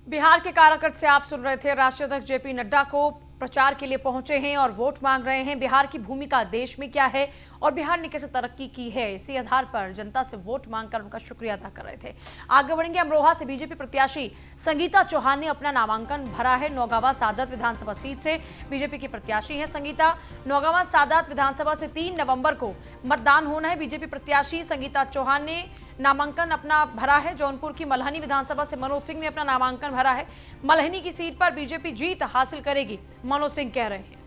बिहार के काराकट से आप सुन रहे थे। राष्ट्रीय अध्यक्ष जेपी नड्डा को प्रचार के लिए पहुंचे हैं और वोट मांग रहे हैं। बिहार की भूमिका देश में क्या है और बिहार ने कैसे तरक्की की है, इसी आधार पर जनता से वोट मांगकर उनका शुक्रिया अदा कर रहे थे। आगे बढ़ेंगे। अमरोहा से बीजेपी प्रत्याशी संगीता चौहान ने अपना नामांकन भरा है। नौगावा सादत विधानसभा सीट से बीजेपी की प्रत्याशी है संगीता। नौगावा सादत विधानसभा से 3 नवंबर को मतदान होना है। बीजेपी प्रत्याशी संगीता चौहान ने नामांकन अपना भरा है। जौनपुर की मल्हनी विधानसभा से मनोज सिंह ने अपना नामांकन भरा है। मल्हनी की सीट पर बीजेपी जीत हासिल करेगी, मनोज सिंह कह रहे हैं।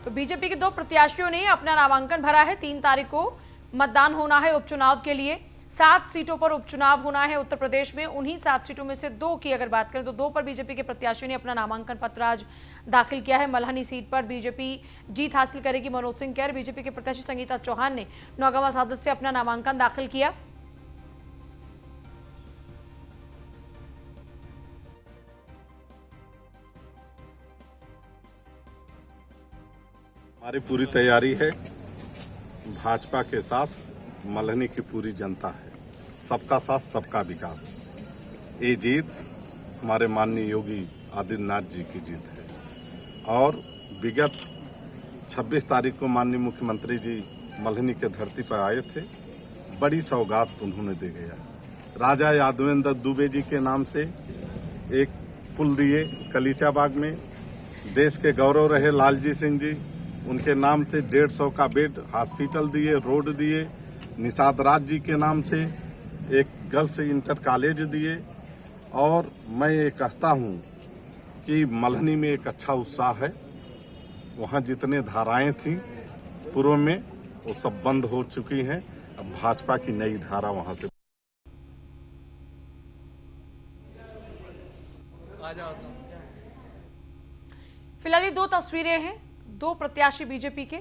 तो बीजेपी के 2 प्रत्याशियों ने अपना नामांकन भरा है। 3 तारीख को मतदान होना है उपचुनाव के लिए। 7 सीटों पर उपचुनाव होना है उत्तर प्रदेश में। उन्हीं 7 सीटों में से 2 की अगर बात करें तो 2 पर बीजेपी के प्रत्याशियों ने अपना नामांकन पत्र आज दाखिल किया है। मल्हनी सीट पर बीजेपी जीत हासिल करेगी, मनोज सिंह कह रहे। बीजेपी के प्रत्याशी संगीता चौहान ने नौगावा सादत से अपना नामांकन दाखिल किया। हमारी पूरी तैयारी है। भाजपा के साथ मल्हनी की पूरी जनता है। सबका साथ सबका विकास। ये जीत हमारे माननीय योगी आदित्यनाथ जी की जीत है। और विगत 26 तारीख को माननीय मुख्यमंत्री जी मल्हनी के धरती पर आए थे। बड़ी सौगात उन्होंने दे गया। राजा यादवेंद्र दुबे जी के नाम से एक पुल दिए कलीचा बाग में। देश के गौरव रहे लालजी सिंह जी, उनके नाम से 150 का बेड हॉस्पिटल दिए, रोड दिए। निषाद राज जी के नाम से एक गर्ल्स इंटर कॉलेज दिए। और मैं ये कहता हूँ कि मल्हनी में एक अच्छा उत्साह है। वहाँ जितने धाराएं थीं पूर्व में वो सब बंद हो चुकी हैं। अब भाजपा की नई धारा वहाँ से फिलहाल ये 2 तस्वीरें हैं 2 प्रत्याशी बीजेपी के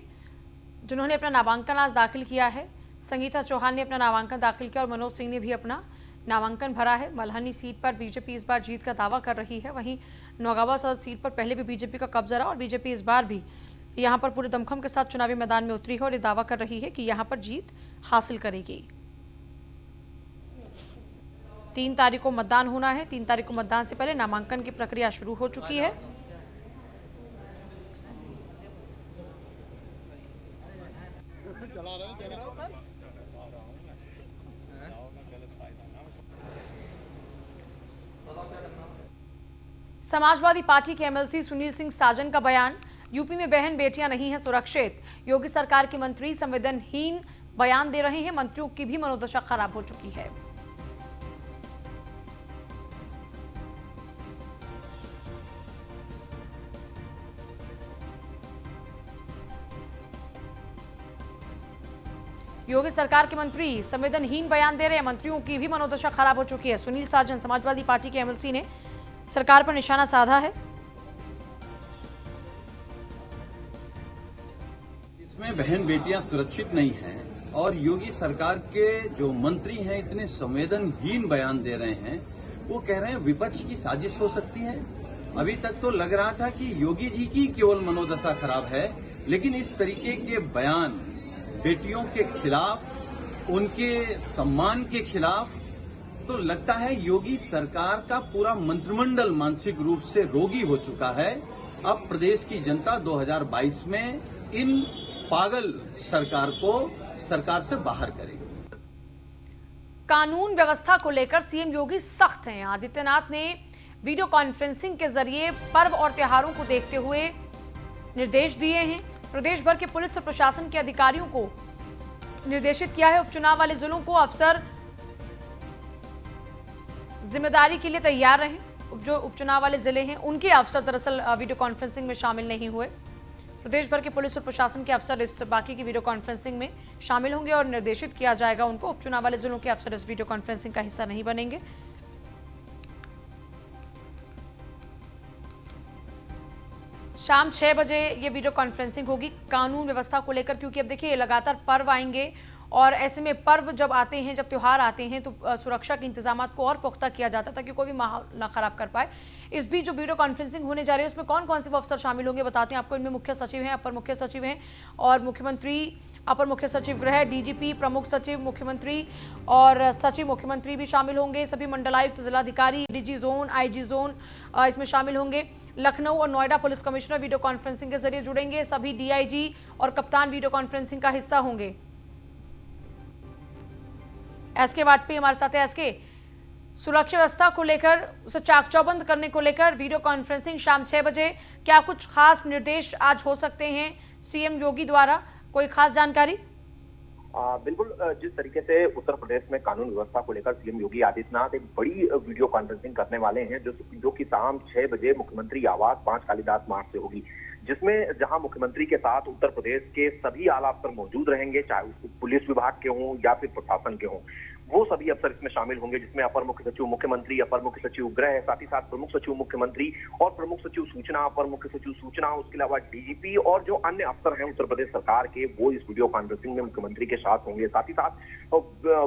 जिन्होंने अपना नामांकन आज दाखिल किया है। संगीता चौहान ने अपना नामांकन दाखिल किया और मनोज सिंह ने भी अपना नामांकन भरा है। मल्हनी सीट पर बीजेपी इस बार जीत का दावा कर रही है। वहीं नौगावा सदर सीट पर पहले भी बीजेपी का कब्जा रहा और बीजेपी इस बार भी यहां पर पूरे दमखम के साथ चुनावी मैदान में उतरी है और ये दावा कर रही है कि यहां पर जीत हासिल करेगी। 3 तारीख को मतदान होना है। 3 तारीख को मतदान से पहले नामांकन की प्रक्रिया शुरू हो चुकी है। समाजवादी पार्टी के एमएलसी सुनील सिंह साजन का बयान, यूपी में बहन बेटियां नहीं हैं सुरक्षित। योगी सरकार के मंत्री संवेदनहीन बयान दे रहे हैं। मंत्रियों की भी मनोदशा खराब हो चुकी है। योगी सरकार के मंत्री संवेदनहीन बयान दे रहे हैं। मंत्रियों की भी मनोदशा खराब हो चुकी है। सुनील साजन समाजवादी पार्टी के एमएलसी ने सरकार पर निशाना साधा है। इसमें बहन बेटियां सुरक्षित नहीं हैं और योगी सरकार के जो मंत्री हैं इतने संवेदनहीन बयान दे रहे हैं। वो कह रहे हैं विपक्ष की साजिश हो सकती है। अभी तक तो लग रहा था कि योगी जी की केवल मनोदशा खराब है, लेकिन इस तरीके के बयान बेटियों के खिलाफ, उनके सम्मान के खिलाफ, तो लगता है योगी सरकार का पूरा मंत्रिमंडल मानसिक रूप से रोगी हो चुका है। अब प्रदेश की जनता 2022 में इन पागल सरकार को सरकार से बाहर करेगी। कानून व्यवस्था को लेकर सीएम योगी सख्त हैं। आदित्यनाथ ने वीडियो कॉन्फ्रेंसिंग के जरिए पर्व और त्योहारों को देखते हुए निर्देश दिए हैं। प्रदेश भर के पुलिस और प्रशासन के अधिकारियों को निर्देशित किया है। उपचुनाव वाले जिलों को अफसर जिम्मेदारी के लिए तैयार रहें। जो उपचुनाव वाले जिले हैं उनके अफसर दरअसल वीडियो कॉन्फ्रेंसिंग में शामिल नहीं हुए। प्रदेश भर के पुलिस और प्रशासन के अफसर इस बाकी की वीडियो कॉन्फ्रेंसिंग में शामिल होंगे और निर्देशित किया जाएगा उनको। उपचुनाव वाले जिलों के अफसर इस वीडियो कॉन्फ्रेंसिंग का हिस्सा नहीं बनेंगे। शाम 6 बजे ये वीडियो कॉन्फ्रेंसिंग होगी कानून व्यवस्था को लेकर, क्योंकि अब देखिए लगातार पर्व आएंगे और ऐसे में पर्व जब आते हैं, जब त्योहार आते हैं तो सुरक्षा के इंतजाम को और पुख्ता किया जाता है ताकि कोई भी माहौल ना खराब कर पाए। इस बीच जो वीडियो कॉन्फ्रेंसिंग होने जा रही है उसमें कौन कौन से अफसर शामिल होंगे बताते हैं आपको। इनमें मुख्य सचिव हैं, अपर मुख्य सचिव हैं और मुख्यमंत्री अपर मुख्य सचिव गृह, डीजीपी, प्रमुख सचिव मुख्यमंत्री और सचिव मुख्यमंत्री भी शामिल होंगे। सभी मंडलायुक्त, जिलाधिकारी, डीजी जोन, आईजी जोन इसमें शामिल होंगे। लखनऊ और Noida police commissioner video conferencing के जरिए जुड़ेंगे। सभी डीआईजी और कप्तान वीडियो कॉन्फ्रेंसिंग का हिस्सा होंगे। एसके वाजपेयी हमारे साथ है। एसके, सुरक्षा व्यवस्था को लेकर, उसे चाक चौबंद करने को लेकर वीडियो कॉन्फ्रेंसिंग शाम 6 बजे, क्या कुछ खास निर्देश आज हो सकते हैं सीएम योगी द्वारा? कोई खास जानकारी? बिल्कुल, जिस तरीके से उत्तर प्रदेश में कानून व्यवस्था को लेकर सीएम योगी आदित्यनाथ एक बड़ी वीडियो कॉन्फ्रेंसिंग करने वाले हैं, जो कि शाम 6 बजे मुख्यमंत्री आवास 5 कालीदास मार्ग से होगी, जिसमें जहां मुख्यमंत्री के साथ उत्तर प्रदेश के सभी आला अफसर मौजूद रहेंगे, चाहे वो पुलिस विभाग के हों या फिर प्रशासन के हों, वो सभी अफसर इसमें शामिल होंगे, जिसमें अपर मुख्य सचिव मुख्यमंत्री, अपर मुख्य सचिव गृह, साथ ही साथ प्रमुख सचिव मुख्यमंत्री और प्रमुख सचिव सूचना, अपर मुख्य सचिव सूचना, उसके अलावा डीजीपी और जो अन्य अफसर हैं उत्तर प्रदेश सरकार के, वो इस वीडियो कॉन्फ्रेंसिंग में मुख्यमंत्री के साथ होंगे। साथ ही साथ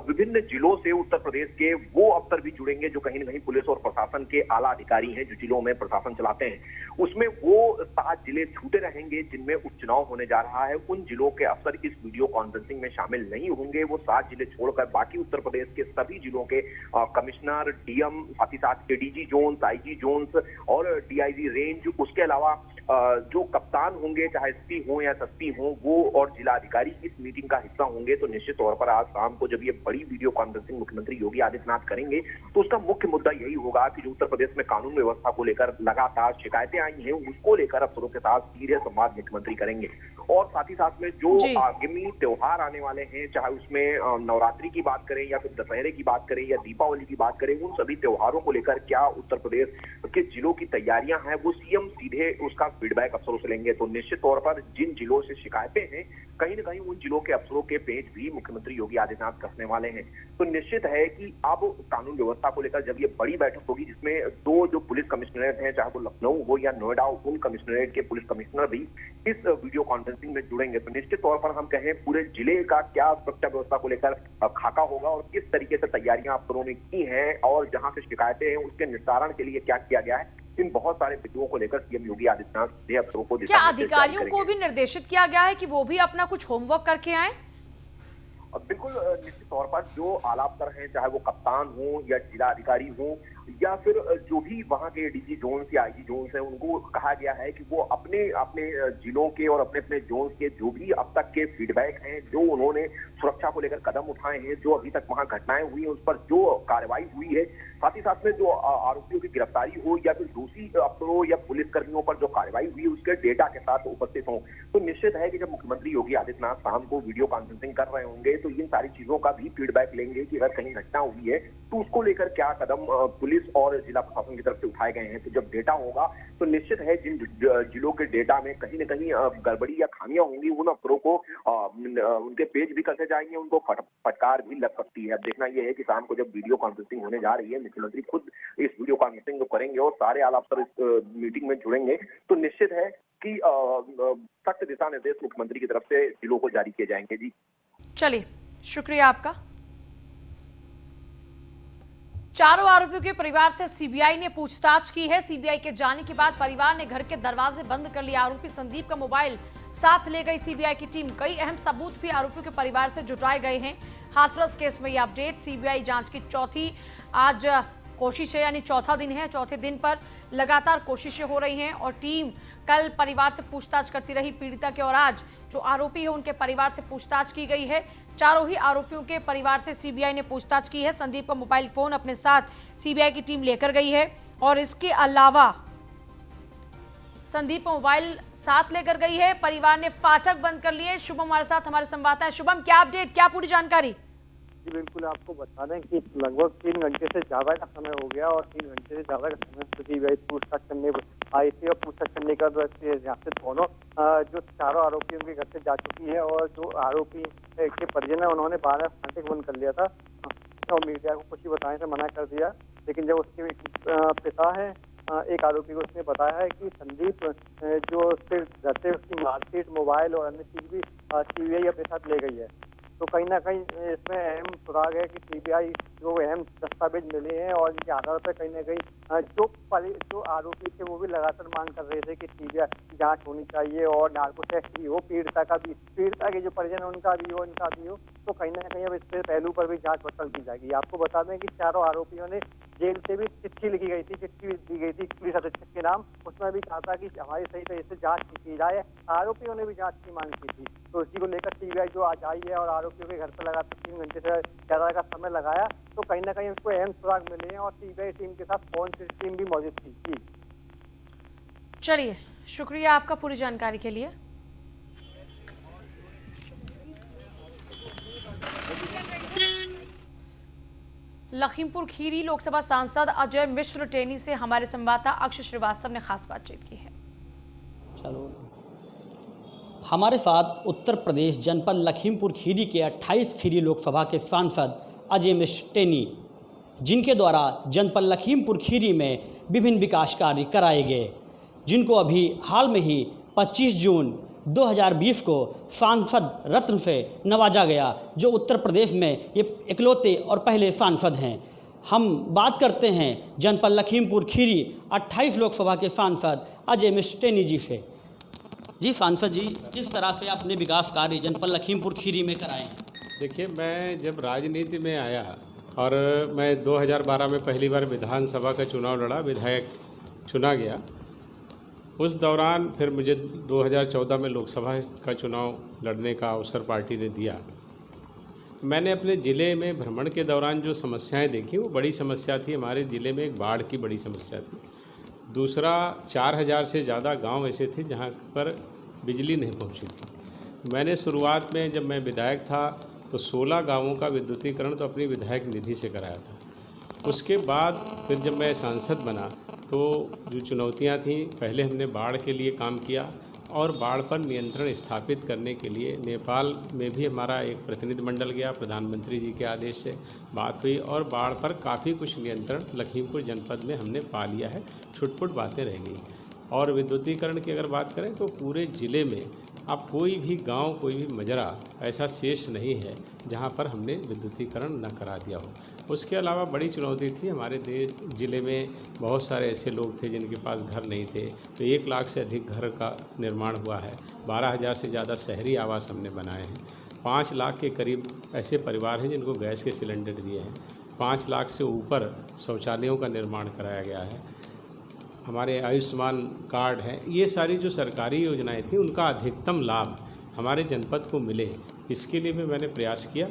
विभिन्न जिलों से उत्तर प्रदेश के वो अफसर भी जुड़ेंगे जो कहीं न कहीं पुलिस और प्रशासन के आला अधिकारी हैं, जो जिलों में प्रशासन चलाते हैं। उसमें वो 7 जिले छूटे रहेंगे जिनमें उपचुनाव होने जा रहा है। उन जिलों के अफसर इस वीडियो कॉन्फ्रेंसिंग में शामिल नहीं होंगे। वो 7 जिले छोड़कर बाकी उत्तर प्रदेश के सभी जिलों के कमिश्नर, डीएम, साथ ही साथ एडीजी जोन्स, आईजी जोन्स और डीआईजी रेंज, उसके अलावा जो कप्तान होंगे, चाहे एसपी हो या एसएसपी हो, वो और जिला अधिकारी इस मीटिंग का हिस्सा होंगे। तो निश्चित तौर पर आज शाम को जब ये बड़ी वीडियो कॉन्फ्रेंसिंग मुख्यमंत्री योगी आदित्यनाथ करेंगे, तो उसका मुख्य मुद्दा यही होगा कि जो उत्तर प्रदेश में कानून व्यवस्था को लेकर लगातार शिकायतें आई हैं, उसको लेकर अफसरों के साथ सीधे संवाद मुख्यमंत्री करेंगे। और साथ ही साथ में जो आगामी त्योहार आने वाले हैं, चाहे उसमें नवरात्रि की बात करें या फिर दशहरे की बात करें या दीपावली की बात करें, उन सभी त्योहारों को लेकर क्या उत्तर प्रदेश के जिलों की तैयारियां हैं, वो सीएम सीधे उसका फीडबैक अफसरों से लेंगे। तो निश्चित तौर पर जिन जिलों से शिकायतें हैं, कहीं न कहीं उन जिलों के अफसरों के पेज भी मुख्यमंत्री योगी आदित्यनाथ कसने वाले हैं। तो निश्चित है कि अब कानून व्यवस्था को लेकर जब ये बड़ी बैठक होगी, जिसमें 2 जो पुलिस कमिश्नरेट हैं, चाहे वो लखनऊ हो या नोएडा हो, उन कमिश्नरेट के पुलिस कमिश्नर भी इस वीडियो कॉन्फ्रेंसिंग में जुड़ेंगे। तो निश्चित तौर पर हम कहें पूरे जिले का क्या सुरक्षा व्यवस्था को लेकर खाका होगा और किस तरीके से तैयारियां अफसरों ने की हैं और जहां से शिकायतें हैं उसके निस्तारण के लिए क्या किया गया है, इन बहुत सारे बिंदुओं को लेकर सीएम योगी आदित्यनाथ ने अफसरों को क्या अधिकारियों को भी निर्देशित किया गया है कि वो भी अपना कुछ होमवर्क करके आए? बिल्कुल, निश्चित तौर पर जो आला अफसर हैं, चाहे वो कप्तान हो या जिला अधिकारी हो या फिर जो भी वहां के डीजी जोन्स या आईजी जोन्स हैं, उनको कहा गया है कि वो अपने अपने जिलों के और अपने अपने जोन्स के जो भी अब तक के फीडबैक हैं, जो उन्होंने सुरक्षा को लेकर कदम उठाए हैं, जो अभी तक वहां घटनाएं हुई हैं, उस पर जो कार्रवाई हुई है, साथ ही साथ में जो आरोपियों की गिरफ्तारी हो या फिर दोषी अफसरों या पुलिस कर्मियों पर जो कार्रवाई हुई है, उसके डेटा के साथ उपस्थित हों। तो निश्चित है कि जब मुख्यमंत्री योगी आदित्यनाथ शाम को वीडियो कॉन्फ्रेंसिंग कर रहे होंगे, तो इन सारी चीजों का भी फीडबैक लेंगे कि अगर कहीं घटना हुई है तो उसको लेकर क्या कदम पुलिस और जिला प्रशासन की तरफ से उठाए गए हैं। तो जब डेटा होगा तो निश्चित है जिन जिलों के डेटा में कहीं न कहीं गड़बड़ी या खामियां होंगी, उन अफसरों को उनके पेज भी कसे जाएंगे, उनको फटकार भी लग सकती है। अब देखना यह है कि शाम को जब वीडियो कॉन्फ्रेंसिंग होने जा रही है, मुख्यमंत्री खुद इस वीडियो कॉन्फ्रेंसिंग को करेंगे और सारे आला अफसर इस मीटिंग में जुड़ेंगे, तो निश्चित है कि सख्त दिशा निर्देश मुख्यमंत्री की तरफ से जिलों को जारी किए जाएंगे। जी चलिए, शुक्रिया आपका। चारों आरोपियों के परिवार से सीबीआई ने पूछताछ की है। सीबीआई के जाने के बाद परिवार ने घर के दरवाजे बंद कर लिए। आरोपी संदीप का मोबाइल साथ ले गई सीबीआई की टीम। कई अहम सबूत भी आरोपियों के परिवार से जुटाए गए हैं। हाथरस केस में यह अपडेट। सीबीआई जांच की चौथी आज कोशिश है, यानी चौथा दिन है। चौथे दिन पर लगातार कोशिशें हो रही हैं और टीम कल परिवार से पूछताछ करती रही पीड़िता के, और आज जो आरोपी है उनके परिवार से पूछताछ की गई है। चारों ही आरोपियों के परिवार से सीबीआई ने पूछताछ की है। संदीप का मोबाइल फोन अपने साथ सीबीआई की टीम लेकर गई है और इसके अलावा संदीप का मोबाइल साथ लेकर गई है। परिवार ने फाटक बंद कर लिए। शुभम हमारे साथ, हमारे संवाददाता है। शुभम, क्या अपडेट, क्या पूरी जानकारी? जी बिल्कुल, आपको बता दें कि लगभग 3 घंटे से ज्यादा का समय हो गया और 3 घंटे से ज्यादा का समय सीबीआई पूछताछ करने आई थी और पूछताछ करने का यहाँ से दोनों जो चारों आरोपियों के घर से जा चुकी है और जो आरोपी के परिजन है उन्होंने 12 फाटक बंद कर लिया था और मीडिया को कुछ ही बताने से मना कर दिया। लेकिन जब उसके पिता है एक आरोपी को, उसने बताया है कि संदीप जो उसके घर से उसकी मार्कशीट, मोबाइल और अन्य चीज भी सीबीआई अपने साथ ले गई है। तो कहीं ना कहीं इसमें अहम सुराग है कि सीबीआई जो अहम दस्तावेज मिले हैं और इनके आधार पर कहीं ना कहीं जो आरोपी थे वो भी लगातार मांग कर रहे थे कि सीबीआई जांच होनी चाहिए और नार्को टेस्ट भी हो, पीड़िता के जो परिजन है उनका भी हो, इनका भी हो। तो कहीं ना कहीं अब इस पहलू पर भी जांच पड़ताल की जाएगी। आपको बता दें कि चारों आरोपियों ने जेल से भी चिट्ठी दी गई थी पुलिस अधीक्षक के नाम। उसमें भी कहा था कि हमारी सही तरह से जांच की जाए। आरोपियों ने भी जांच की मांग की थी। तो इसी को लेकर सीबीआई जो आज आई है और आरोपियों के घर पर लगातार 3 घंटे से ज्यादा का समय लगाया, तो कहीं ना कहीं उसको अहम सुराग मिले हैं और सीबीआई टीम के साथ फोरेंसिक टीम भी मौजूद थी। चलिए, शुक्रिया आपका पूरी जानकारी के लिए। लखीमपुर खीरी लोकसभा सांसद अजय मिश्र टेनी से हमारे संवाददाता अक्षय श्रीवास्तव ने खास बातचीत की है। चलो, हमारे साथ उत्तर प्रदेश जनपद लखीमपुर खीरी के 28 खीरी लोकसभा के सांसद अजय मिश्र टेनी, जिनके द्वारा जनपद लखीमपुर खीरी में विभिन्न विकास कार्य कराए गए, जिनको अभी हाल में ही 25 जून 2020 को सांसद रत्न से नवाजा गया, जो उत्तर प्रदेश में ये इकलौते और पहले सांसद हैं। हम बात करते हैं जनपद लखीमपुर खीरी 28 लोकसभा के सांसद अजय मिश्र टेनी जी से। जी सांसद जी, किस तरह से आपने विकास कार्य जनपद लखीमपुर खीरी में कराए हैं? देखिए, मैं जब राजनीति में आया और मैं 2012 में पहली बार विधानसभा का चुनाव लड़ा, विधायक चुना गया। उस दौरान फिर मुझे 2014 में लोकसभा का चुनाव लड़ने का अवसर पार्टी ने दिया। मैंने अपने ज़िले में भ्रमण के दौरान जो समस्याएं देखी, वो बड़ी समस्या थी। हमारे ज़िले में एक बाढ़ की बड़ी समस्या थी। दूसरा, 4000 से ज़्यादा गांव ऐसे थे जहां पर बिजली नहीं पहुंची थी। मैंने शुरुआत में जब मैं विधायक था तो 16 गांवों का विद्युतीकरण तो अपनी विधायक निधि से कराया था। उसके बाद फिर जब मैं सांसद बना तो जो चुनौतियां थीं, पहले हमने बाढ़ के लिए काम किया और बाढ़ पर नियंत्रण स्थापित करने के लिए नेपाल में भी हमारा एक प्रतिनिधि मंडल गया। प्रधानमंत्री जी के आदेश से बात हुई और बाढ़ पर काफ़ी कुछ नियंत्रण लखीमपुर जनपद में हमने पा लिया है। छुटपुट बातें रह गई। और विद्युतीकरण की अगर बात करें तो पूरे ज़िले में अब कोई भी गांव, कोई भी मजरा ऐसा शेष नहीं है जहां पर हमने विद्युतीकरण न करा दिया हो। उसके अलावा बड़ी चुनौती थी, हमारे ज़िले में बहुत सारे ऐसे लोग थे जिनके पास घर नहीं थे, तो 1 लाख से अधिक घर का निर्माण हुआ है। 12,000 से ज़्यादा शहरी आवास हमने बनाए हैं। 5 लाख के करीब ऐसे परिवार हैं जिनको गैस के सिलेंडर दिए हैं। 5 लाख से ऊपर शौचालयों का निर्माण कराया गया है। हमारे आयुष्मान कार्ड हैं। ये सारी जो सरकारी योजनाएं थी, उनका अधिकतम लाभ हमारे जनपद को मिले, इसके लिए भी मैंने प्रयास किया।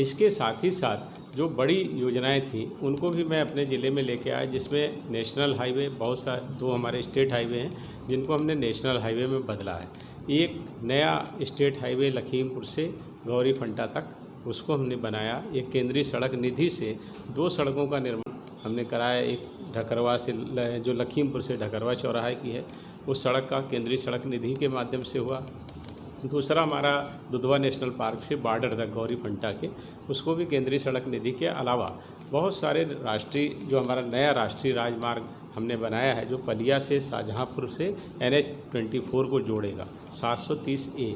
इसके साथ ही साथ जो बड़ी योजनाएं थी उनको भी मैं अपने ज़िले में लेके आया, जिसमें नेशनल हाईवे, बहुत सारे 2 हमारे स्टेट हाईवे हैं जिनको हमने नेशनल हाईवे में बदला है। एक नया स्टेट हाईवे लखीमपुर से गौरी फंटा तक, उसको हमने बनाया। एक केंद्रीय सड़क निधि से 2 सड़कों का निर्माण हमने कराया। एक ढकरवा से, जो लखीमपुर से ढकरवा चौराहा की है, उस सड़क का केंद्रीय सड़क निधि के माध्यम से हुआ। दूसरा हमारा दुधवा नेशनल पार्क से बॉर्डर तक गौरी फंटा के, उसको भी केंद्रीय सड़क निधि के अलावा बहुत सारे राष्ट्रीय, जो हमारा नया राष्ट्रीय राजमार्ग हमने बनाया है, जो पलिया से शाहजहाँपुर से NH-24 को जोड़ेगा, 730A।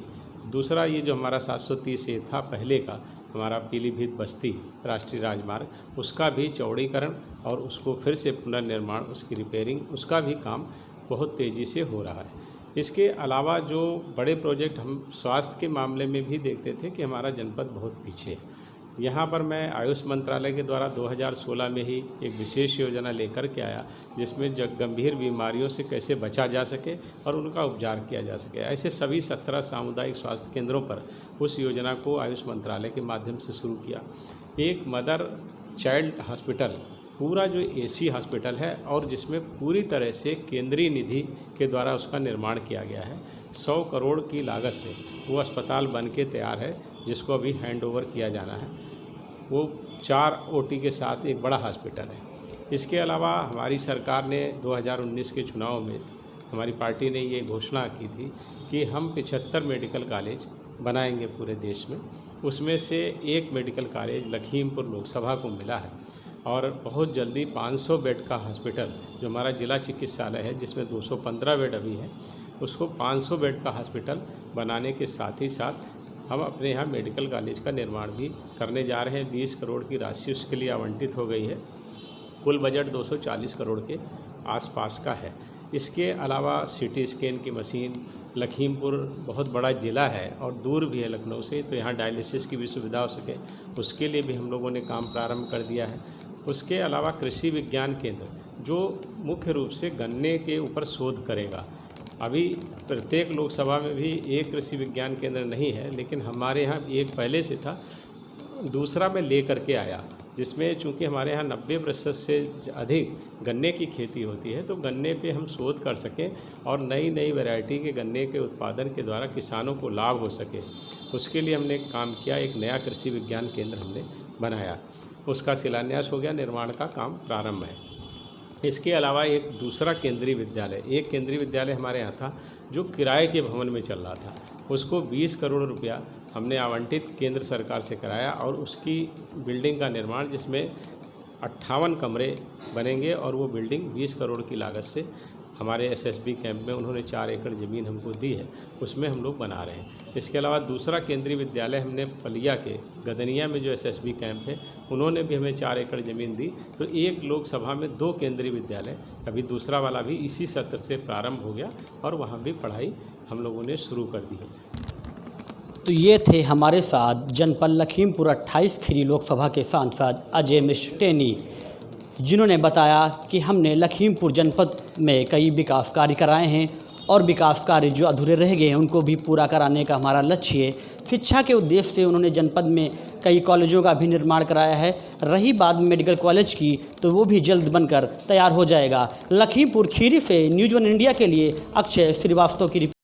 दूसरा ये जो हमारा 730A था पहले का, हमारा पीलीभीत बस्ती राष्ट्रीय राजमार्ग, उसका भी चौड़ीकरण और उसको फिर से पुनर्निर्माण, उसकी रिपेयरिंग, उसका भी काम बहुत तेज़ी से हो रहा है। इसके अलावा जो बड़े प्रोजेक्ट हम स्वास्थ्य के मामले में भी देखते थे कि हमारा जनपद बहुत पीछे है। यहाँ पर मैं आयुष मंत्रालय के द्वारा 2016 में ही एक विशेष योजना लेकर के आया, जिसमें गंभीर बीमारियों से कैसे बचा जा सके और उनका उपचार किया जा सके। ऐसे सभी 17 सामुदायिक स्वास्थ्य केंद्रों पर उस योजना को आयुष मंत्रालय के माध्यम से शुरू किया। एक मदर चाइल्ड हॉस्पिटल, पूरा जो AC हॉस्पिटल है और जिसमें पूरी तरह से केंद्रीय निधि के द्वारा उसका निर्माण किया गया है। 100 करोड़ की लागत से वो अस्पताल बन के तैयार है, जिसको अभी हैंड ओवर किया जाना है। वो 4 OT के साथ एक बड़ा हॉस्पिटल है। इसके अलावा हमारी सरकार ने 2019 के चुनाव में, हमारी पार्टी ने ये घोषणा की थी कि हम 75 मेडिकल कॉलेज बनाएंगे पूरे देश में। उसमें से एक मेडिकल कॉलेज लखीमपुर लोकसभा को मिला है और बहुत जल्दी 500 बेड का हॉस्पिटल, जो हमारा जिला चिकित्सालय है जिसमें 215 बेड अभी है, उसको 500 बेड का हॉस्पिटल बनाने के साथ ही साथ हम अपने यहाँ मेडिकल कॉलेज का निर्माण भी करने जा रहे हैं। 20 करोड़ की राशि उसके लिए आवंटित हो गई है। कुल बजट 240 करोड़ के आसपास का है। इसके अलावा सीटी स्कैन की मशीन, लखीमपुर बहुत बड़ा ज़िला है और दूर भी है लखनऊ से, तो यहाँ डायलिसिस की भी सुविधा हो सके उसके लिए भी हम लोगों ने काम प्रारंभ कर दिया है। उसके अलावा कृषि विज्ञान केंद्र जो मुख्य रूप से गन्ने के ऊपर शोध करेगा। अभी प्रत्येक लोकसभा में भी एक कृषि विज्ञान केंद्र नहीं है, लेकिन हमारे यहाँ एक पहले से था, दूसरा मैं ले करके आया, जिसमें चूंकि हमारे यहाँ 90% से अधिक गन्ने की खेती होती है, तो गन्ने पे हम शोध कर सकें और नई नई वैरायटी के गन्ने के उत्पादन के द्वारा किसानों को लाभ हो सके, उसके लिए हमने काम किया। एक नया कृषि विज्ञान केंद्र हमने बनाया, उसका शिलान्यास हो गया, निर्माण का काम प्रारंभ है। इसके अलावा एक दूसरा केंद्रीय विद्यालय हमारे यहाँ था जो किराए के भवन में चल रहा था, उसको 20 करोड़ रुपया हमने आवंटित केंद्र सरकार से कराया और उसकी बिल्डिंग का निर्माण, जिसमें 58 कमरे बनेंगे और वो बिल्डिंग 20 करोड़ की लागत से हमारे एसएसबी कैंप में उन्होंने 4 एकड़ ज़मीन हमको दी है, उसमें हम लोग बना रहे हैं। इसके अलावा दूसरा केंद्रीय विद्यालय हमने पलिया के गदनिया में जो एसएसबी कैंप है, उन्होंने भी हमें 4 एकड़ ज़मीन दी। तो एक लोकसभा में 2 केंद्रीय विद्यालय, अभी दूसरा वाला भी इसी सत्र से प्रारंभ हो गया और वहाँ भी पढ़ाई हम लोगों ने शुरू कर दी है। तो ये थे हमारे साथ जनपद लखीमपुर 28 खीरी लोकसभा के सांसद अजय मिश्र टेनी, जिन्होंने बताया कि हमने लखीमपुर जनपद में कई विकास कार्य कराए हैं और विकास कार्य जो अधूरे रह गए हैं उनको भी पूरा कराने का हमारा लक्ष्य है। शिक्षा के उद्देश्य से उन्होंने जनपद में कई कॉलेजों का भी निर्माण कराया है। रही बात मेडिकल कॉलेज की, तो वो भी जल्द बनकर तैयार हो जाएगा। लखीमपुर खीरी से न्यूज़ 1 इंडिया के लिए अक्षय श्रीवास्तव की